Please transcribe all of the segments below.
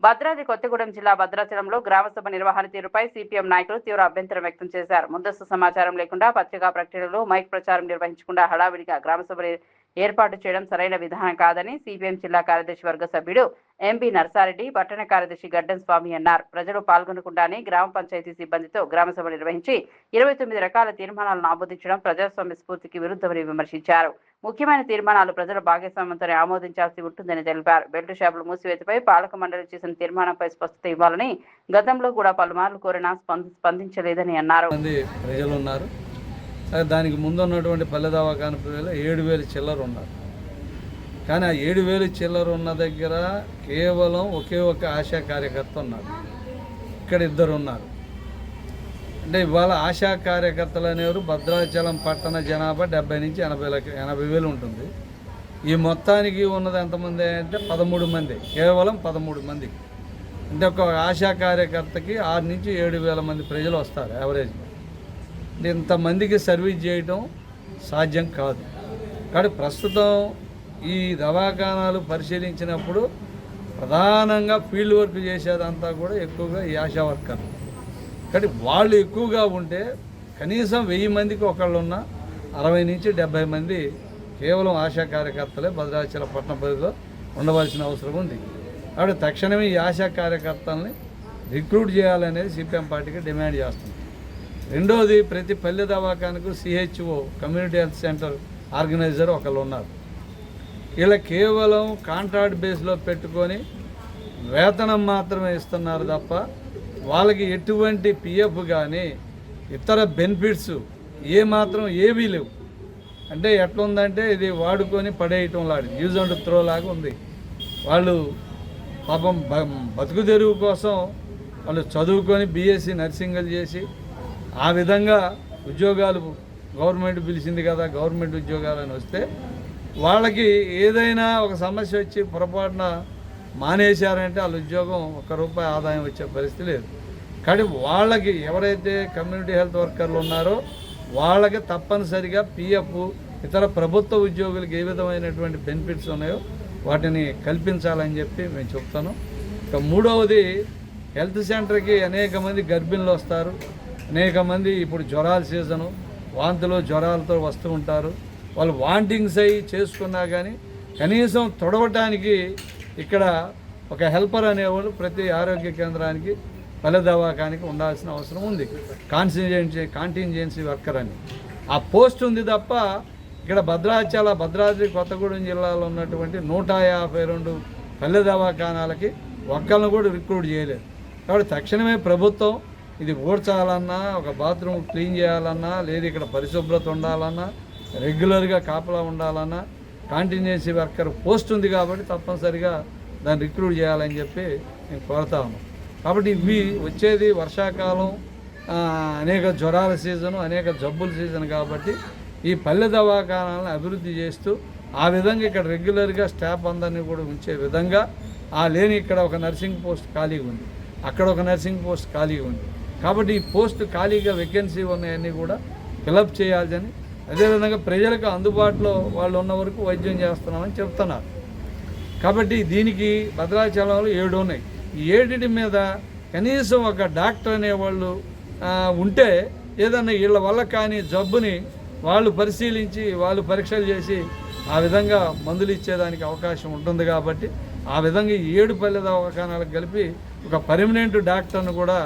భద్రాద్రి కొత్తగూడెం జిల్లా భద్రాచలంలో గ్రామసభ నిర్వహణ తీరుపై సిపిఎం నాయకులు తీవ్ర అభ్యంతరం వ్యక్తం చేశారు. ముందస్తు సమాచారం లేకుండా పత్రికా ప్రకటనలు, మైక్ ప్రచారం నిర్వహించకుండా హడావిడిగా గ్రామసభ ఏర్పాటు చేయడం సరైన విధానం కాదని సిపిఎం జిల్లా కార్యదర్శి వర్గ సభ్యుడు ఎంబి నర్సారెడ్డి, పట్టణ కార్యదర్శి గడ్డం స్వామి అన్నారు. ప్రజలు పాల్గొనకుండానే గ్రామ పంచాయతీ సిబ్బందితో గ్రామసభ నిర్వహించి 29 రకాల తీర్మానాలను ఆమోదించడం ప్రజాస్వామ్య స్ఫూర్తికి విరుద్ధమని విమర్శించారు. ముఖ్యమైన తీర్మానాలు ప్రజల భాగస్వామ్యంతోనే ఆమోదించాల్సి ఉంటుందని తెలిపారు. బెల్ట్ షాపుల మూసివేతపై పాలక మండలి చేసిన తీర్మానంపై స్పష్టత ఇవ్వాలని గతంలో కూడా పలుమార్లు కోరినా స్పందించలేదని అన్నారు. దానికి ముందు ఉన్నటువంటి పల్లె దవాఖాన ప్రజలు 7,000 చిల్లర ఉన్నారు. కానీ ఆ 7,000 చిల్లర ఉన్న దగ్గర కేవలం ఒకే ఒక ఆశా కార్యకర్త ఉన్నారు. ఇక్కడ 2 ఉన్నారు. అంటే ఇవాళ ఆశా కార్యకర్తలు అనేవారు భద్రాచలం పట్టణ జనాభా 70 నుంచి 80,000 ఉంటుంది. ఈ మొత్తానికి ఉన్నది ఎంతమంది అంటే 13 మంది, కేవలం 13 మంది. అంటే ఒక ఆశా కార్యకర్తకి 6 నుంచి 7,000 మంది ప్రజలు వస్తారు యావరేజ్. ఇంతమందికి సర్వీస్ చేయటం సాధ్యం కాదు. కాబట్టి ప్రస్తుతం ఈ దవాఖానాలు పరిశీలించినప్పుడు ప్రధానంగా ఫీల్డ్ వర్క్ చేసేదంతా కూడా ఎక్కువగా ఈ ఆశా వర్కర్లు. కాబట్టి వాళ్ళు ఎక్కువగా ఉంటే కనీసం 1000 మందికి ఒకళ్ళున్న 60 నుంచి 70 మంది కేవలం ఆశా కార్యకర్తలే భద్రాచల పట్టణ పరిధిలో ఉండవలసిన అవసరం ఉంది. కాబట్టి తక్షణమే ఈ ఆశా కార్యకర్తల్ని రిక్రూట్ చేయాలనేది సిపిఎం పార్టీకి డిమాండ్ చేస్తుంది. రెండోది, ప్రతి పల్లె దవాఖానకు CHO community health center organizer ఒకళ్ళు ఉన్నారు. ఇలా కేవలం కాంట్రాక్ట్ బేస్లో పెట్టుకొని వేతనం మాత్రమే ఇస్తున్నారు తప్ప వాళ్ళకి ఎటువంటి పిఎఫ్ కానీ ఇతర బెనిఫిట్స్ ఏమాత్రం ఏవీ లేవు. అంటే ఎట్లుందంటే ఇది వాడుకొని పడేయటం లాంటి యూజ్ అండ్ త్రో లాగా ఉంది. వాళ్ళు పాపం బతుకు తెరువు కోసం వాళ్ళు చదువుకొని బీఎస్సీ నర్సింగ్లు చేసి ఆ విధంగా ఉద్యోగాలు గవర్నమెంట్ పిలిచింది కదా గవర్నమెంట్ ఉద్యోగాలని వస్తే వాళ్ళకి ఏదైనా ఒక సమస్య వచ్చి పొరపాటున మానేశారంటే వాళ్ళ ఉద్యోగం ₹1 ఆదాయం వచ్చే పరిస్థితి లేదు. కానీ వాళ్ళకి ఎవరైతే కమ్యూనిటీ హెల్త్ వర్కర్లు ఉన్నారో వాళ్ళకి తప్పనిసరిగా పిఎఫ్, ఇతర ప్రభుత్వ ఉద్యోగులకు ఏ విధమైనటువంటి బెనిఫిట్స్ ఉన్నాయో వాటిని కల్పించాలని చెప్పి మేము చెప్తాను. ఇక మూడవది, హెల్త్ సెంటర్కి అనేక మంది గర్భిణులు వస్తారు. అనేక మంది ఇప్పుడు జ్వరాల సీజను, వాంతులు జ్వరాలతో వస్తూ ఉంటారు. వాళ్ళు వాంటింగ్స్ అయ్యి చేసుకున్నా కానీ కనీసం తొడవటానికి ఇక్కడ ఒక హెల్పర్ అనేవాళ్ళు ప్రతి ఆరోగ్య కేంద్రానికి పల్లె దవాఖానికి ఉండాల్సిన అవసరం ఉంది. కాంటింజెన్సీ వర్కర్ అని ఆ పోస్ట్ ఉంది తప్ప ఇక్కడ భద్రాద్రి కొత్తగూడెం జిల్లాలో ఉన్నటువంటి 152 పల్లె దవాఖానాలకి ఒక్కళ్ళను కూడా రిక్రూట్ చేయలేదు. కాబట్టి తక్షణమే ప్రభుత్వం ఇది ఊడ్చాలన్నా, ఒక బాత్రూమ్ క్లీన్ చేయాలన్నా, లేదు ఇక్కడ పరిశుభ్రత ఉండాలన్నా, రెగ్యులర్గా కాపలా ఉండాలన్నా కాంటిన్యూసీ వర్కర్ పోస్ట్ ఉంది. కాబట్టి తప్పనిసరిగా దాన్ని రిక్రూట్ చేయాలని చెప్పి నేను కోరుతా ఉన్నాను. కాబట్టి ఇవి వచ్చేది వర్షాకాలం, అనేక జ్వరాల సీజను, అనేక జబ్బుల సీజన్. కాబట్టి ఈ పల్లె దవాఖానాలను అభివృద్ధి చేస్తూ ఆ విధంగా ఇక్కడ రెగ్యులర్గా స్టాఫ్ అందరినీ కూడా ఉంచే విధంగా లేని ఇక్కడ ఒక నర్సింగ్ పోస్ట్ ఖాళీగా ఉంది, అక్కడ ఒక నర్సింగ్ పోస్ట్ ఖాళీగా ఉంది. కాబట్టి ఈ పోస్ట్ ఖాళీగా వేకెన్సీ ఉన్నాయన్నీ కూడా ఫిలప్ చేయాలని, అదేవిధంగా ప్రజలకు అందుబాటులో వాళ్ళు ఉన్న వరకు వైద్యం చేస్తున్నామని చెప్తున్నారు. కాబట్టి దీనికి భద్రాచలంలో 7 ఉన్నాయి. ఈ 7 మీద కనీసం ఒక డాక్టర్ అనేవాళ్ళు ఉంటే ఏదన్నా వీళ్ళ వల్ల కానీ జబ్బుని వాళ్ళు పరిశీలించి వాళ్ళు పరీక్షలు చేసి ఆ విధంగా మందులు ఇచ్చేదానికి అవకాశం ఉంటుంది. కాబట్టి ఆ విధంగా 7 పల్లె దవాఖానాలకు కలిపి ఒక పర్మనెంట్ డాక్టర్ను కూడా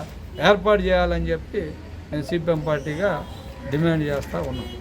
ఏర్పాటు చేయాలని చెప్పి నేను సిపిఎం పార్టీగా డిమాండ్ చేస్తూ ఉన్నాను.